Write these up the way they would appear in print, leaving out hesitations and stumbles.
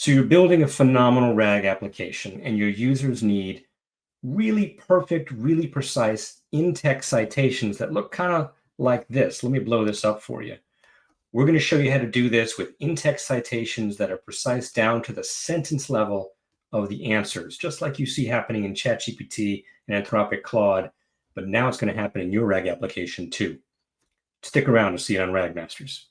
So you're building a phenomenal RAG application, and your users need really perfect, really precise in-text citations that look kind of like this. Let me blow this up for you. We're going to show you how to do this with in-text citations that are precise down to the sentence level of the answers, just like you see happening in ChatGPT and Anthropic Claude, but now it's going to happen in your RAG application too. Stick around to see it on RAG Masters.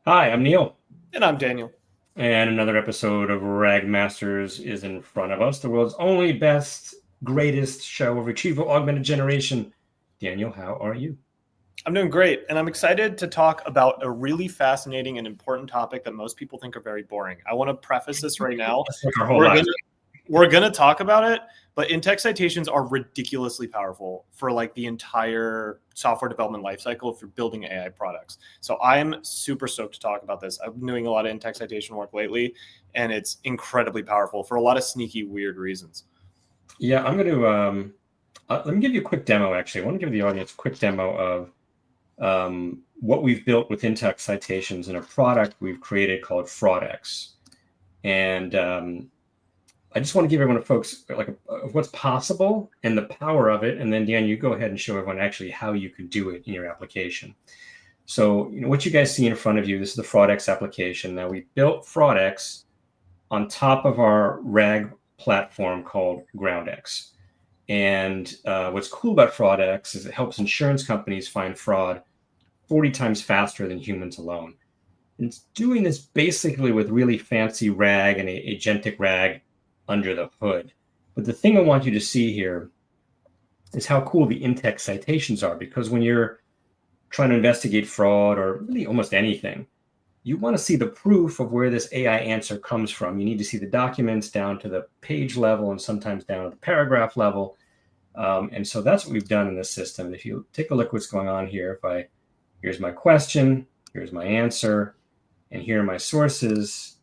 Hi, I'm Neil. And I'm Daniel. And another episode of RAG Masters is in front of us, the world's only best, greatest show of Retrieval-Augmented Generation. Daniel, how are you? I'm doing great, and I'm excited to talk about a really fascinating and important topic that most people think are very boring. I want to preface this right now. We're going to talk about it, but in-text citations are ridiculously powerful for like the entire software development lifecycle if you're building AI products. So I'm super stoked to talk about this. I've been doing a lot of in-text citation work lately, and it's incredibly powerful for a lot of sneaky, weird reasons. Yeah, I'm going to let me give you a quick demo, actually. I want to give the audience a quick demo of what we've built with in-text citations in a product we've created called FraudX. And I just want to give everyone folks like what's possible and the power of it. And then Dan, you go ahead and show everyone actually how you can do it in your application. So what you guys see in front of you, this is the FraudX application. Now we built FraudX on top of our RAG platform called GroundX. And what's cool about FraudX is it helps insurance companies find fraud 40 times faster than humans alone. And it's doing this basically with really fancy RAG and agentic RAG under the hood. But the thing I want you to see here is how cool the in-text citations are, because when you're trying to investigate fraud or really almost anything, you want to see the proof of where this AI answer comes from. You need to see the documents down to the page level and sometimes down to the paragraph level. And so that's what we've done in this system. If you take a look what's going on here, here's my question, here's my answer, and here are my sources.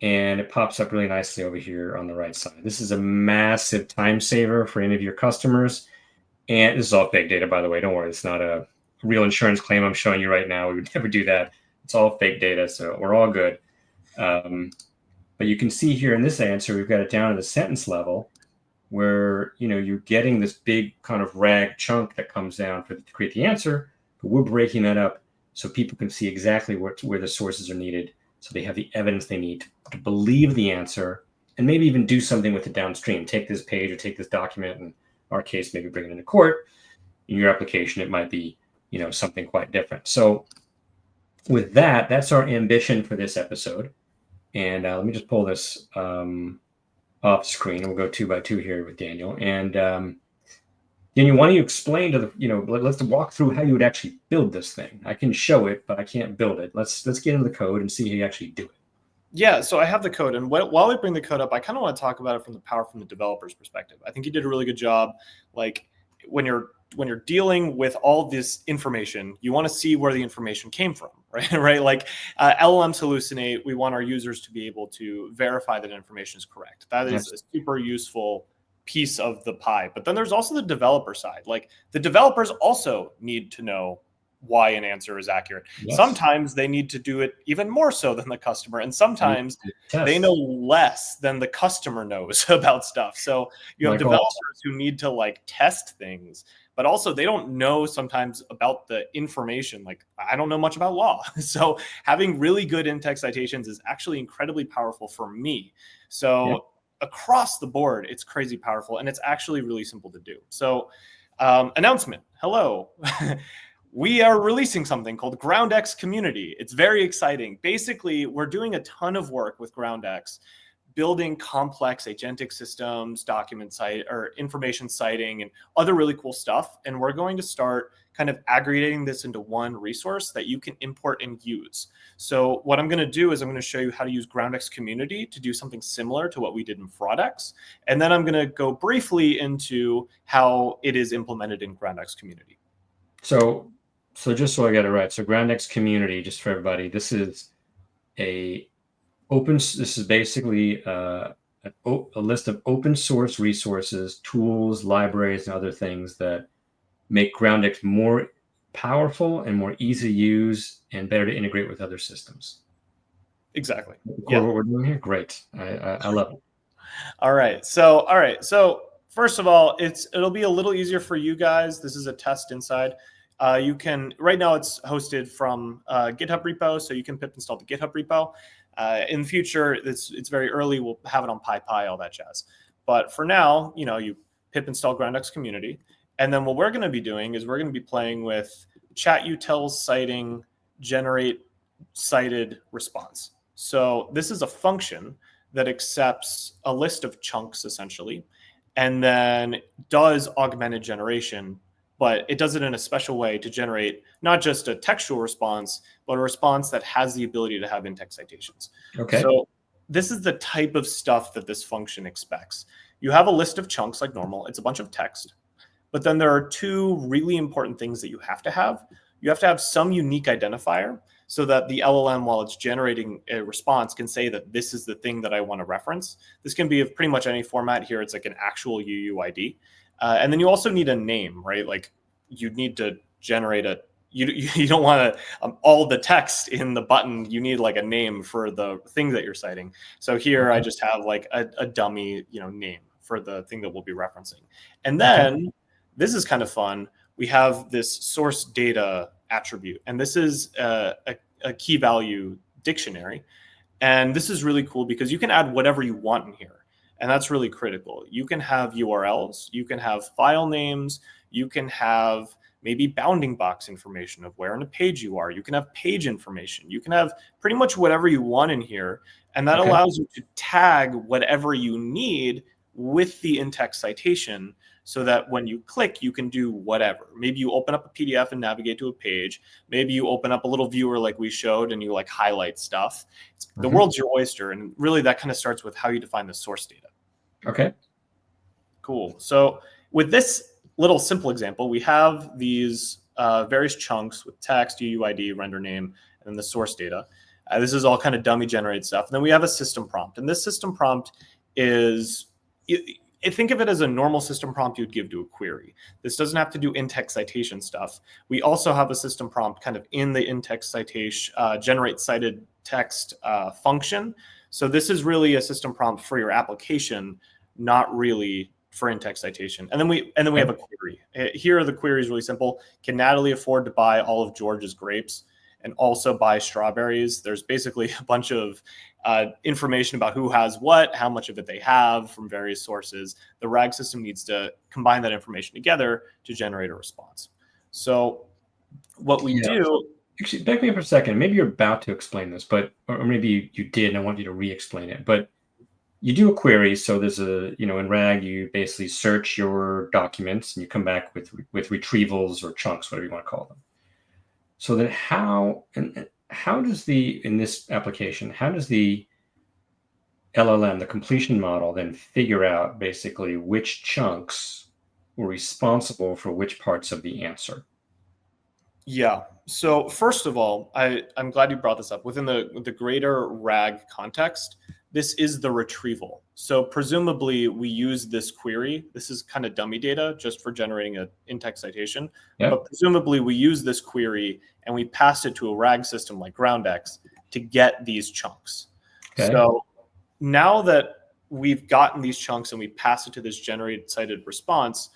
And it pops up really nicely over here on the right side. This is a massive time saver for any of your customers. And this is all fake data, by the way. Don't worry, it's not a real insurance claim I'm showing you right now. We would never do that. It's all fake data, so we're all good. But you can see here in this answer, we've got it down to the sentence level where you're getting this big kind of RAG chunk that comes down to create the answer, but we're breaking that up so people can see exactly where the sources are needed. So they have the evidence they need to believe the answer and maybe even do something with it downstream. Take this page or take this document, in our case, maybe bring it into court. In your application, it might be, something quite different. So with that, that's our ambition for this episode. And let me just pull this off screen. We'll go 2 by 2 here with Daniel. And Daniel, why don't you explain to let's walk through how you would actually build this thing. I can show it, but I can't build it. Let's get into the code and see how you actually do it. Yeah, so I have the code, and while we bring the code up, I kind of want to talk about it from the developer's perspective. I think you did a really good job. Like when you're dealing with all this information, you want to see where the information came from, right? Right? Like LLMs hallucinate. We want our users to be able to verify that information is correct. That is a super useful piece of the pie. But then there's also the developer side. Like the developers also need to know why an answer is accurate. Yes. Sometimes they need to do it even more so than the customer. And sometimes they know less than the customer knows about stuff. So you have developers who need to like test things, but also they don't know sometimes about the information. Like I don't know much about law. So having really good in-text citations is actually incredibly powerful for me. So across the board, it's crazy powerful, and it's actually really simple to do. So announcement, hello. We are releasing something called GroundX Community. It's very exciting. Basically, we're doing a ton of work with GroundX, building complex agentic systems, information citing, and other really cool stuff. And we're going to start kind of aggregating this into one resource that you can import and use. So what I'm going to do is I'm going to show you how to use GroundX Community to do something similar to what we did in FraudX. And then I'm going to go briefly into how it is implemented in GroundX Community. So just so I get it right, so GroundX Community, just for everybody, this is basically a list of open source resources, tools, libraries, and other things that make GroundX more powerful and more easy to use and better to integrate with other systems. Exactly. Core what we're doing here? Great. I love it. All right. So first of all, it'll be a little easier for you guys. This is a test inside. You can, right now it's hosted from GitHub repo, so you can pip install the GitHub repo. In the future, it's very early. We'll have it on PyPy, all that jazz. But for now, you pip install GroundX community. And then what we're going to be doing is we're going to be playing with chat-utils.citing generate cited response. So this is a function that accepts a list of chunks, essentially, and then does augmented generation, but it does it in a special way to generate not just a textual response, but a response that has the ability to have in-text citations. Okay. So this is the type of stuff that this function expects. You have a list of chunks like normal. It's a bunch of text. But then there are two really important things that you have to have. You have to have some unique identifier so that the LLM, while it's generating a response, can say that this is the thing that I want to reference. This can be of pretty much any format. Here, it's like an actual UUID. And then you also need a name, right? Like you need to generate you don't want to all the text in the button. You need like a name for the thing that you're citing. So here I just have like a dummy, name for the thing that we'll be referencing. And then this is kind of fun. We have this source data attribute, and this is a key value dictionary. And this is really cool because you can add whatever you want in here. And that's really critical. You can have URLs, you can have file names, you can have maybe bounding box information of where on a page you are. You can have page information. You can have pretty much whatever you want in here. And that allows you to tag whatever you need with the in-text citation so that when you click, you can do whatever. Maybe you open up a PDF and navigate to a page. Maybe you open up a little viewer like we showed and you like highlight stuff. The world's your oyster. And really that kind of starts with how you define the source data. Okay. Cool. So with this little simple example, we have these various chunks with text, UUID, render name, and then the source data. This is all kind of dummy generated stuff. And then we have a system prompt. And this system prompt is, think of it as a normal system prompt you'd give to a query. This doesn't have to do in-text citation stuff. We also have a system prompt kind of in the in-text citation, generate cited text function. So this is really a system prompt for your application, not really for in-text citation. And then we have a query. Here the query is really simple. Can Natalie afford to buy all of George's grapes and also buy strawberries? There's basically a bunch of information about who has what, how much of it they have from various sources. The RAG system needs to combine that information together to generate a response. So what we do... Actually, back me up for a second. Maybe you're about to explain this, but or maybe you did, and I want you to re-explain it. But you do a query, so there's a, in RAG, you basically search your documents, and you come back with retrievals or chunks, whatever you want to call them. So then how does in this application, how does the LLM, the completion model, then figure out basically which chunks were responsible for which parts of the answer? Yeah. So first of all, I'm glad you brought this up. Within the greater RAG context, this is the retrieval. So presumably we use this query. This is kind of dummy data just for generating an in-text citation. Yep. But presumably we use this query and we pass it to a RAG system like GroundX to get these chunks. Okay. So now that we've gotten these chunks and we pass it to this generate cited response,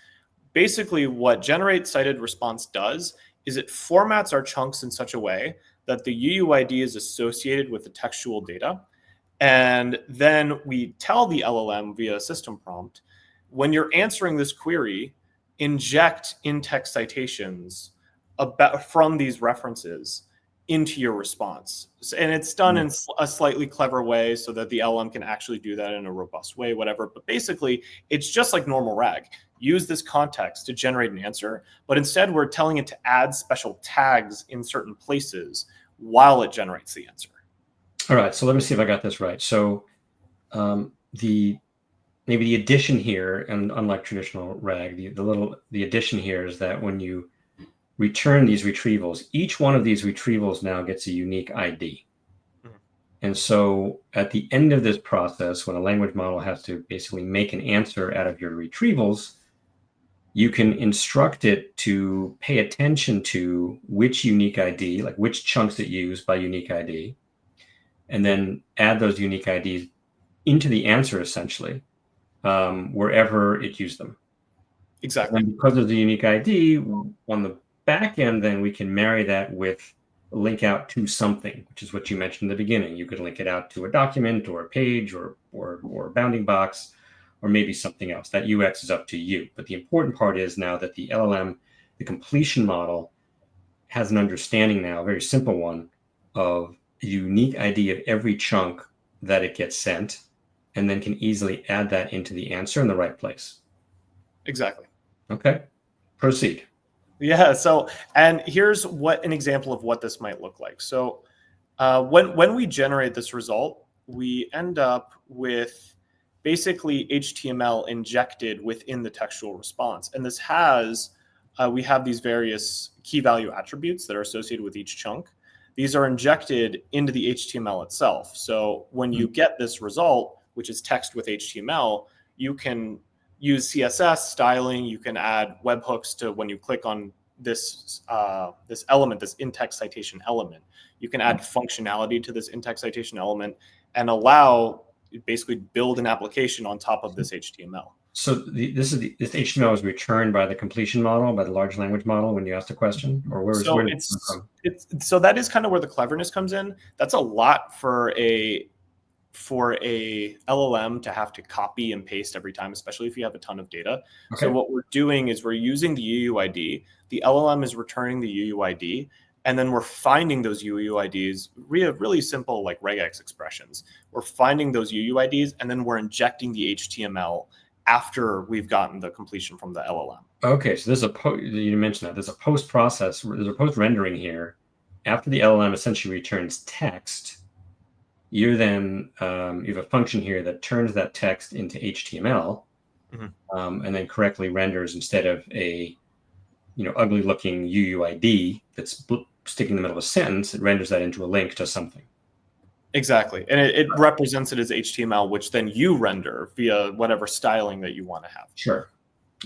basically what generate cited response does is it formats our chunks in such a way that the UUID is associated with the textual data. And then we tell the LLM via system prompt, when you're answering this query, inject in-text citations from these references into your response. And it's done in a slightly clever way so that the LLM can actually do that in a robust way, whatever. But basically, it's just like normal RAG. Use this context to generate an answer, but instead we're telling it to add special tags in certain places while it generates the answer. All right, so let me see if I got this right. So maybe the addition here, and unlike traditional RAG, the addition here is that when you return these retrievals, each one of these retrievals now gets a unique ID. And so at the end of this process, when a language model has to basically make an answer out of your retrievals, you can instruct it to pay attention to which unique ID, like which chunks it used by unique ID, and then add those unique IDs into the answer, essentially, wherever it used them. Exactly. And because of the unique ID on the back end, then we can marry that with a link out to something, which is what you mentioned in the beginning. You could link it out to a document or a page or a bounding box, or maybe something else. That UX is up to you. But the important part is now that the LLM, the completion model, has an understanding now, a very simple one, of the unique ID of every chunk that it gets sent, and then can easily add that into the answer in the right place. Exactly. Okay, proceed. Yeah. So, and here's what an example of what this might look like. So, when we generate this result, we end up with basically HTML injected within the textual response, and this has we have these various key value attributes that are associated with each chunk. These are injected into the HTML itself. So when you get this result, which is text with HTML, you can use CSS styling. You can add webhooks to when you click on this this element, this in-text citation element. You can add functionality to this in-text citation element and allow basically build an application on top of this HTML. So this HTML is returned by the completion model, by the large language model when you ask the question, or where So did it come from? so that is kind of where the cleverness comes in. That's a lot for a LLM to have to copy and paste every time, especially if you have a ton of data. Okay. So what we're doing is we're using the UUID. The LLM is returning the UUID, and then we're finding those UUIDs really simple like regex expressions. We're finding those UUIDs, and then we're injecting the HTML after we've gotten the completion from the LLM. Okay, so there's you mentioned that there's a post process, there's a post rendering here. After the LLM essentially returns text, you then you have a function here that turns that text into HTML, and then correctly renders, instead of a ugly looking UUID that's sticking in the middle of a sentence, it renders that into a link to something. Exactly. And it represents it as HTML, which then you render via whatever styling that you want to have. Sure.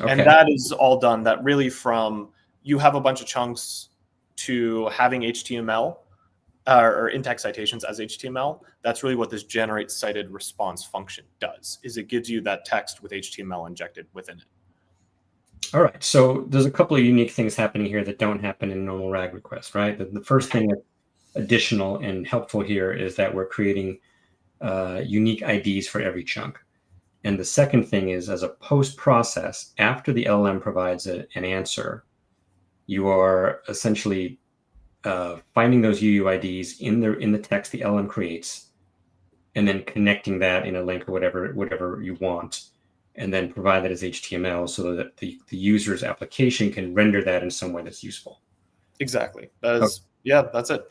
Okay. And that is all done. That really from you have a bunch of chunks to having HTML or in-text citations as HTML. That's really what this generate cited response function does, is it gives you that text with HTML injected within it. All right. So there's a couple of unique things happening here that don't happen in normal RAG requests, right? The first thing that's additional and helpful here is that we're creating unique IDs for every chunk. And the second thing is, as a post-process, after the LLM provides an answer, you are essentially finding those UUIDs in the text the LLM creates, and then connecting that in a link or whatever you want, and then provide that as HTML so that the user's application can render that in some way that's useful. Exactly. Yeah, that's it.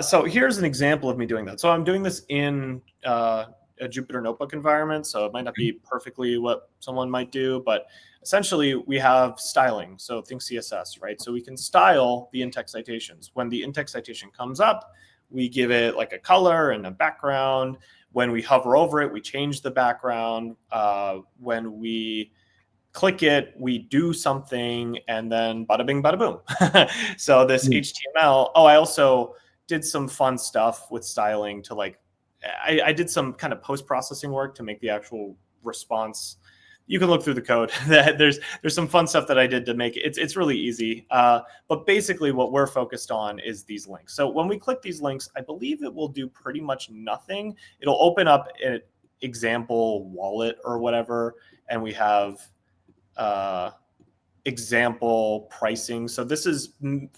So here's an example of me doing that. So I'm doing this in a Jupyter Notebook environment, so it might not be perfectly what someone might do, but essentially we have styling. So think CSS, right? So we can style the in-text citations. When the in-text citation comes up, we give it like a color and a background. When we hover over it, we change the background. When we click it, we do something, and then bada bing, bada boom. So this HTML, I also did some fun stuff with styling to like, I did some kind of post-processing work to make the actual response. You can look through the code. There's some fun stuff that I did to make it. It's really easy. But basically what we're focused on is these links. So when we click these links, I believe it will do pretty much nothing. It'll open up an example wallet or whatever, and we have example pricing. So this is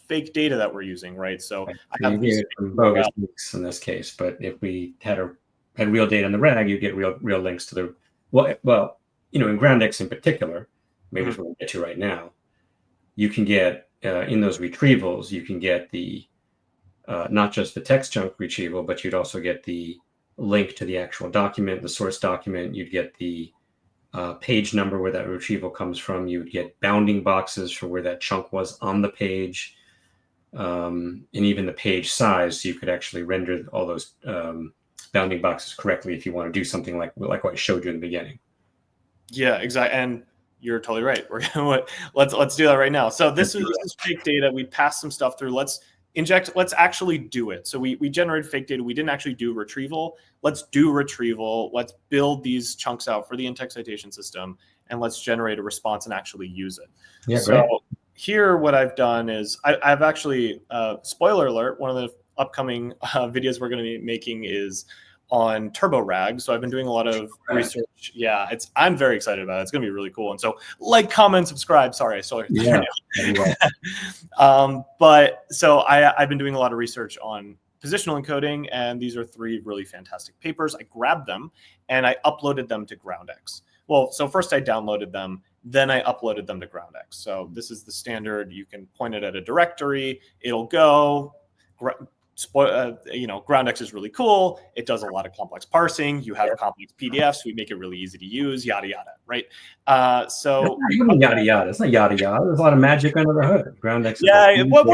fake data that we're using, right? So I have you get bogus links in this case, but if we had real data in the RAG, you get real links to the well, in GroundX in particular, maybe what we'll get to right now, you can get in those retrievals, you can get the not just the text chunk retrieval, but you'd also get the link to the actual document, the source document. You'd get the page number where that retrieval comes from. You would get bounding boxes for where that chunk was on the page, and even the page size. So you could actually render all those bounding boxes correctly if you want to do something like what I showed you in the beginning. Yeah, exactly. And You're totally right. We're gonna let's do that right now. So this is fake data. We passed some stuff through. Let's actually do it. So we generated fake data. We didn't actually do retrieval. Let's do retrieval. Let's build these chunks out for the in-text citation system, and let's generate a response and actually use it. Yeah, so great. Here, what I've done is I've actually, spoiler alert, one of the upcoming videos we're going to be making is on TurboRag. So I've been doing a lot of research. Yeah, I'm very excited about it. It's going to be really cool. And so like, comment, subscribe. Sorry. Yeah. But so I've been doing a lot of research on positional encoding, and these are 3 really fantastic papers. I grabbed them and I uploaded them to GroundX. Well, so first I downloaded them, then I uploaded them to GroundX. So this is the standard. You can point it at a directory. It'll go. GroundX is really cool. It does a lot of complex parsing. You have complex PDFs. We make it really easy to use, yada, yada, right? So yada, yada. It's not yada, yada. There's a lot of magic under the hood. GroundX. Yeah, well,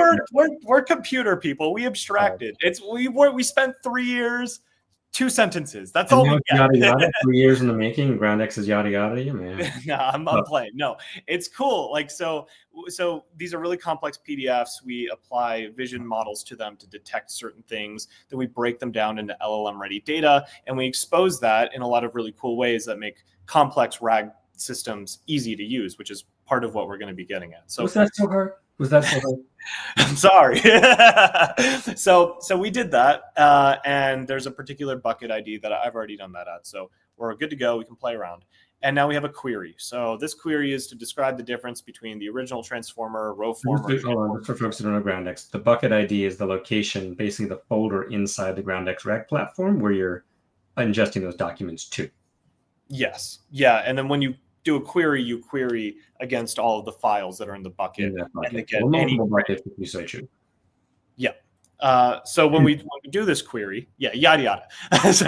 we're computer people. We abstracted. We spent 3 years, 2 sentences. That's all we get. Yada, yada, 3 years in the making. GroundX is yada, yada. Yeah, man. No, I'm playing. No, it's cool. Like, so these are really complex PDFs. We apply vision models to them to detect certain things. Then we break them down into LLM ready data, and we expose that in a lot of really cool ways that make complex RAG systems easy to use, which is part of what we're going to be getting at. So was that so hard? I'm sorry. So we did that, and there's a particular bucket ID that I've already done that at. So we're good to go. We can play around. And now we have a query. So this query is to describe the difference between the original transformer, row former. Hold on, for folks who don't know GroundX, the bucket ID is the location, basically the folder inside the GroundX RAG platform where you're ingesting those documents to. Yes. Yeah. And then when you do a query, you query against all of the files that are in the bucket. And they get multiple buckets if you so choose. Yeah. So when we do this query, yada yada. So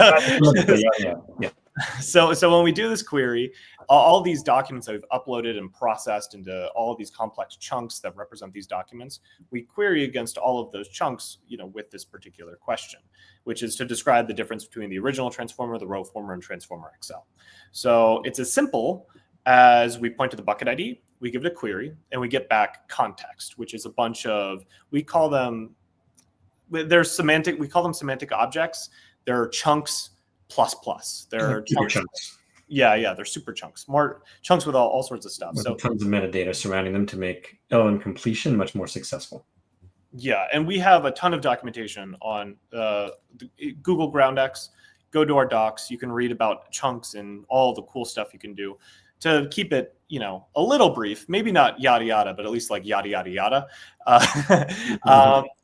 when we do this query, all these documents that we've uploaded and processed into all of these complex chunks that represent these documents, we query against all of those chunks, with this particular question, which is to describe the difference between the original transformer, the row former, and transformer XL. So it's as simple as we point to the bucket ID, we give it a query, and we get back context, which is a bunch of, we call them semantic objects. They're chunks plus. They're chunks. Yeah, they're super chunks, more chunks with all sorts of stuff. So tons of metadata surrounding them to make LLM completion much more successful. Yeah, and we have a ton of documentation on Google GroundX. Go to our docs. You can read about chunks and all the cool stuff you can do to keep it, a little brief. Maybe not yada yada, but at least like yada yada yada.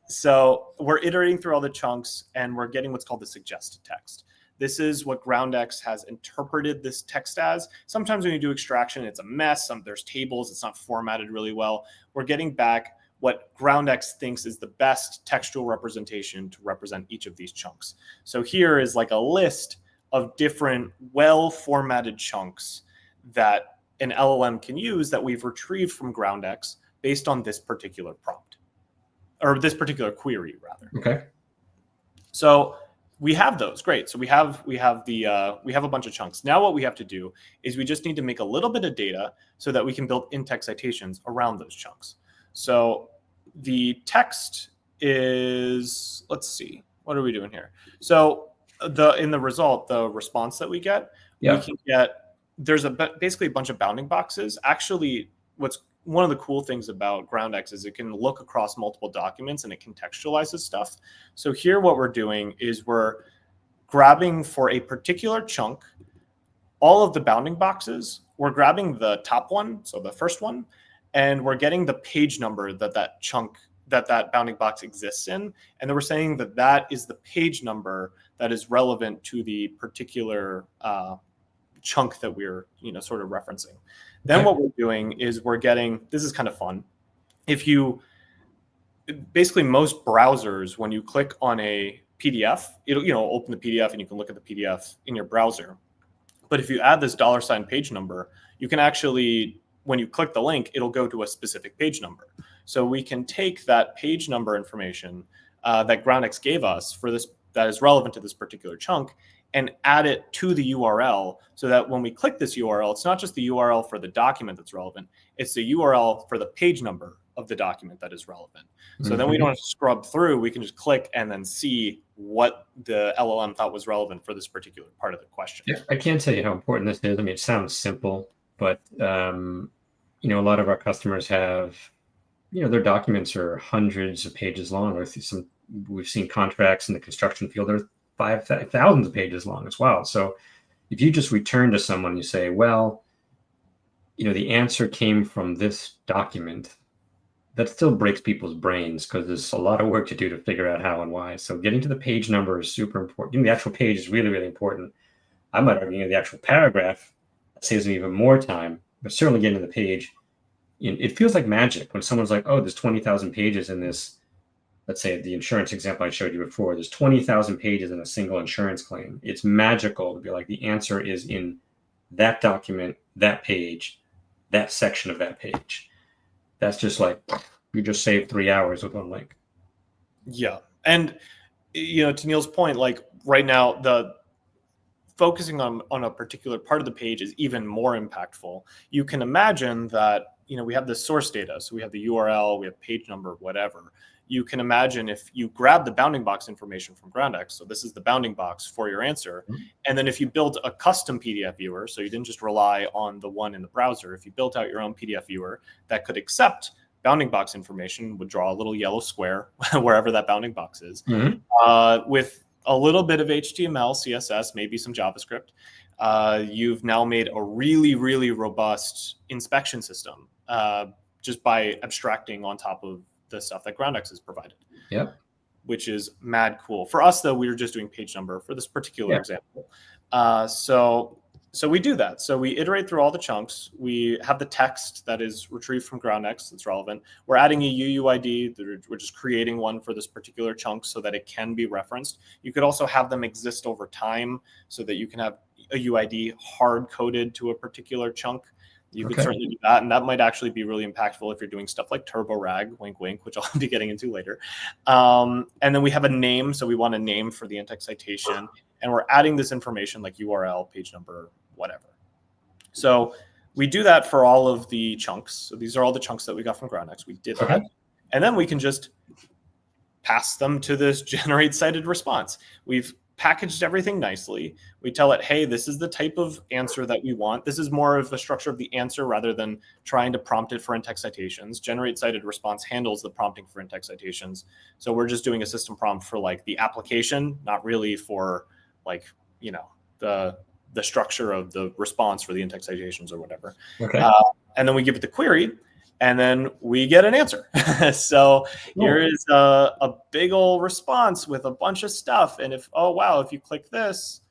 So we're iterating through all the chunks, and we're getting what's called the suggested text. This is what GroundX has interpreted this text as. Sometimes when you do extraction, it's a mess. There's tables. It's not formatted really well. We're getting back what GroundX thinks is the best textual representation to represent each of these chunks. So here is like a list of different well-formatted chunks that an LLM can use that we've retrieved from GroundX based on this particular prompt, or this particular query, rather. Okay. So we have those. Great. So we have a bunch of chunks. Now what we have to do is we just need to make a little bit of data so that we can build in-text citations around those chunks. So the text is, let's see, what are we doing here? So in the result, the response that we get, we can get, there's basically a bunch of bounding boxes. Actually, what's one of the cool things about GroundX is it can look across multiple documents and it contextualizes stuff. So here what we're doing is we're grabbing for a particular chunk all of the bounding boxes. We're grabbing the top one, so the first one, and we're getting the page number that chunk, that bounding box exists in. And then we're saying that is the page number that is relevant to the particular chunk that we're sort of referencing. Then what we're doing is we're getting, this is kind of fun. Basically most browsers, when you click on a PDF, it'll open the PDF and you can look at the PDF in your browser. But if you add this $ page number, you can actually, when you click the link, it'll go to a specific page number. So we can take that page number information that GroundX gave us for this, that is relevant to this particular chunk, and add it to the URL so that when we click this URL, it's not just the URL for the document that's relevant, it's the URL for the page number of the document that is relevant. So then we don't have to scrub through, we can just click and then see what the LLM thought was relevant for this particular part of the question. Yeah, I can't tell you how important this is. I mean, it sounds simple, but you know, a lot of our customers have, you know, their documents are hundreds of pages long, or we've seen contracts in the construction field that are thousands of pages long as well. So if you just return to someone, you say, well, you know, the answer came from this document, that still breaks people's brains because there's a lot of work to do to figure out how and why. So getting to the page number is super important. Getting the actual page is really, really important. I might argue the actual paragraph saves me even more time, but certainly getting to the page, it feels like magic when someone's like, oh, there's 20,000 pages in this. Let's say the insurance example I showed you before, there's 20,000 pages in a single insurance claim. It's magical to be like, the answer is in that document, that page, that section of that page. That's just like, you just saved 3 hours with one link. Yeah. And, you know, to Neil's point, like right now, the focusing on a particular part of the page is even more impactful. You can imagine that, you know, we have this source data. So we have the URL, we have page number, whatever. You can imagine if you grab the bounding box information from GroundX, so this is the bounding box for your answer, and then if you built a custom PDF viewer, so you didn't just rely on the one in the browser, if you built out your own PDF viewer that could accept bounding box information, would draw a little yellow square wherever that bounding box is, with a little bit of HTML, CSS, maybe some JavaScript, you've now made a really, really robust inspection system just by abstracting on top of the stuff that GroundX has provided. Yep. Which is mad cool. For us, though, we were just doing page number for this particular example. So we do that. So we iterate through all the chunks. We have the text that is retrieved from GroundX that's relevant. We're adding a UUID. We're just creating one for this particular chunk so that it can be referenced. You could also have them exist over time so that you can have a UID hard-coded to a particular chunk. You could certainly do that, and that might actually be really impactful if you're doing stuff like TurboRag, wink, wink, which I'll be getting into later. And then we have a name, so we want a name for the in-text citation, and we're adding this information like URL, page number, whatever. So we do that for all of the chunks. So these are all the chunks that we got from GroundX. We did that, and then we can just pass them to this generate cited response. We've packaged everything nicely. We tell it, hey, this is the type of answer that we want. This is more of the structure of the answer rather than trying to prompt it for in-text citations. Generate cited response handles the prompting for in-text citations. So we're just doing a system prompt for like the application, not really for like, you know, the structure of the response for the in-text citations or whatever. And then we give it the query, and then we get an answer. So here is a big old response with a bunch of stuff. And if, oh, wow, if you click this,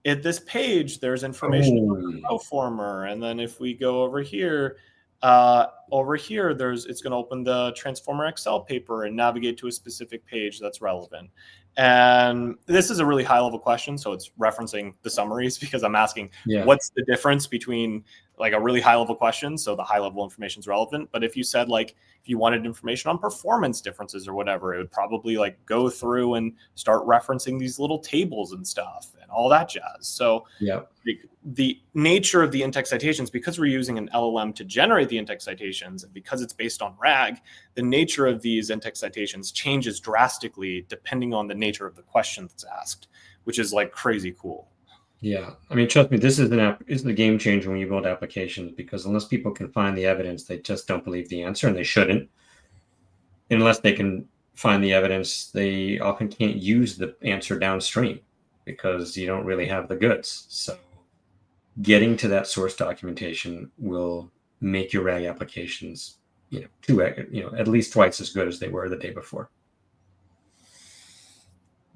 at this page, there's information about the Proformer. And then if we go over here, it's going to open the Transformer Excel paper and navigate to a specific page that's relevant. And this is a really high level question. So it's referencing the summaries because I'm asking what's the difference between like a really high level question. So the high level information is relevant. But if you said like, if you wanted information on performance differences or whatever, it would probably like go through and start referencing these little tables and stuff and all that jazz. So the nature of the in-text citations, because we're using an LLM to generate the in-text citations, and because it's based on RAG, the nature of these in-text citations changes drastically depending on the nature of the question that's asked, which is like crazy cool. Yeah, I mean, trust me, this is the game changer when you build applications, because unless people can find the evidence, they just don't believe the answer, and they shouldn't. Unless they can find the evidence, they often can't use the answer downstream because you don't really have the goods. So getting to that source documentation will make your RAG applications, at least twice as good as they were the day before.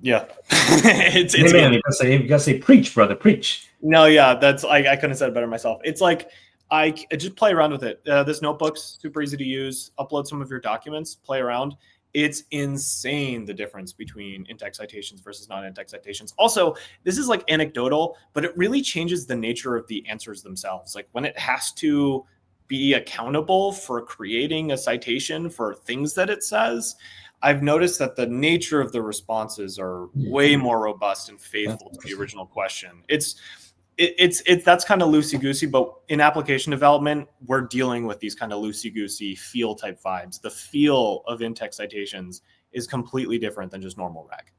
Yeah. it's man, you gotta say, preach, brother, preach. No, yeah, that's I couldn't have said it better myself. It's like I just play around with it. This notebook's super easy to use. Upload some of your documents, play around. It's insane the difference between in-text citations versus non-in-text citations. Also, this is like anecdotal, but it really changes the nature of the answers themselves. Like when it has to be accountable for creating a citation for things that it says, I've noticed that the nature of the responses are way more robust and faithful to the original question. It's that's kind of loosey goosey, but in application development, we're dealing with these kind of loosey goosey feel type vibes. The feel of in-text citations is completely different than just normal RAG.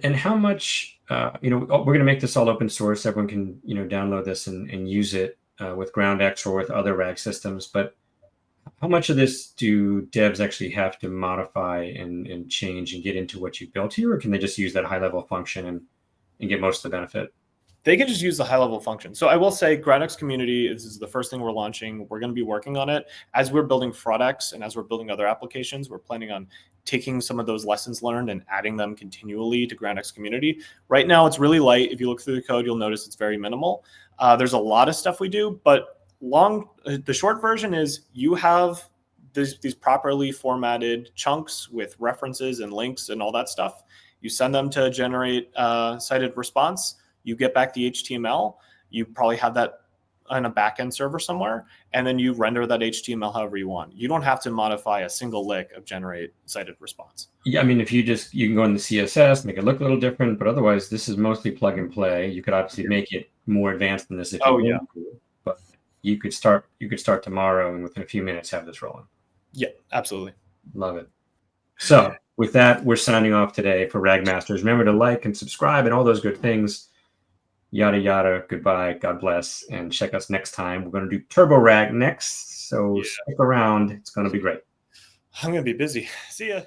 And how much, we're going to make this all open source. Everyone can, download this and use it with GroundX or with other RAG systems. But how much of this do devs actually have to modify and change and get into what you built here? Or can they just use that high level function and get most of the benefit? They can just use the high level function. So I will say GroundX community, this is the first thing we're launching. We're going to be working on it. As we're building FraudX and as we're building other applications, we're planning on taking some of those lessons learned and adding them continually to GroundX community. Right now, it's really light. If you look through the code, you'll notice it's very minimal. There's a lot of stuff we do, but the short version is you have these properly formatted chunks with references and links and all that stuff. You send them to generate cited response. You get back the HTML. You probably have that on a backend server somewhere, and then you render that HTML however you want. You don't have to modify a single lick of generate cited response. Yeah, I mean, if you can go in the CSS, make it look a little different, but otherwise, this is mostly plug and play. You could obviously make it more advanced than this if you want to, but you could start tomorrow and within a few minutes have this rolling. Yeah, absolutely. Love it. So with that, we're signing off today for RAG Masters. Remember to like and subscribe and all those good things. Yada, yada, goodbye, God bless, and check us next time. We're going to do Turbo RAG next, so stick around. It's going to be great. I'm going to be busy. See ya.